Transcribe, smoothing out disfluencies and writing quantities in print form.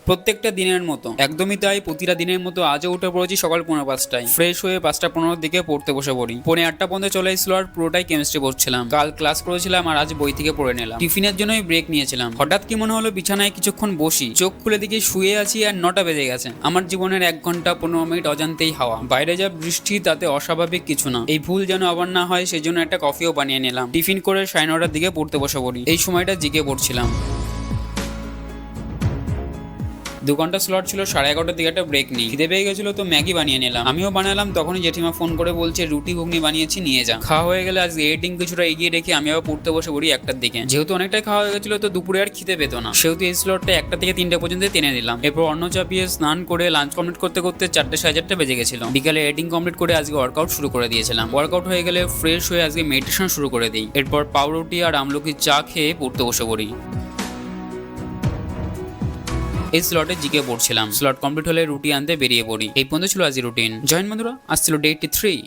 প্রত্যেকটা দিনের মতো, একদমই তাই। প্রতিটা দিনের মতো আজও উঠে পড়েছি সকাল 5:15টায়। ফ্রেশ হয়ে 5:15 দিকে পড়তে বসে পড়ি। 8:30 পর্যন্ত চলে এসেছিল আর পুরোটাই কেমিস্ট্রি পড়ছিলাম। কাল ক্লাস করেছিলাম আর আজ বই থেকে পড়ে নিলাম। টিফিনের জন্যই ব্রেক নিয়েছিলাম। হঠাৎ কি মনে হলো বিছানায় কিছুক্ষণ বসি, চোখ খুলে দিকে শুয়ে আছি আর 9টা বেজে গেছে। আমার জীবনের 1 ঘন্টা 15 মিনিট অজান্তেই হাওয়া। বাইরে যা বৃষ্টি, তাতে অস্বাভাবিক কিছু না। এই ভুল যেন আবার না হয়, সেজন্য একটা কফিও বানিয়ে নিলাম। টিফিন করে 9:30টার দিকে পড়তে বসে পড়ি। এই সময়টা জিকে পড়ছিলাম। 2 ঘন্টা স্লট ছিল, 11:30টার দিকে একটা ব্রেক নিই। খিদে পেয়ে গেছিল তো ম্যাগি বানিয়ে নিলাম। আমিও বানালাম। তখনই জেঠিমা ফোন করে বলছে রুটি ঘুগনি বানিয়েছি, নিয়ে যা। খাওয়া হয়ে গেলে আজকে এডিটিং কিছুটা এগিয়ে রেখে আমি আবার পড়তে বসে পড়ি 1টার দিকে। যেহেতু অনেকটাই খাওয়া হয়ে গেছিল তো দুপুরে আর খিদে পেতো না, সেহেতু এই স্লটটা 1টা থেকে 3টা পর্যন্ত টেনে দিলাম। এরপর অন্ন চাপিয়ে স্নান করে লাঞ্চ কমপ্লিট করতে করতে 4টে 4:30 বেজে গেছিল। বিকালে এডিটিং কমপ্লিট করে আজকে ওয়ার্কআউট শুরু করে দিয়েছিলাম। ওয়ার্কআউট হয়ে গেলে ফ্রেশ হয়ে আজকে মেডিটেশন শুরু করে দিই। এরপর পাউরুটি আর আমলকির চা খেয়ে পড়তে বসে পড়ি। এই স্লটে জিকে পড়ছিলাম। স্লট কমপ্লিট হলে রুটি আনতে বেরিয়ে পড়ি। এই পর্যন্ত ছিল আজ রুটিন। জয়েন বন্ধুরা, আজ ছিল ডে 83।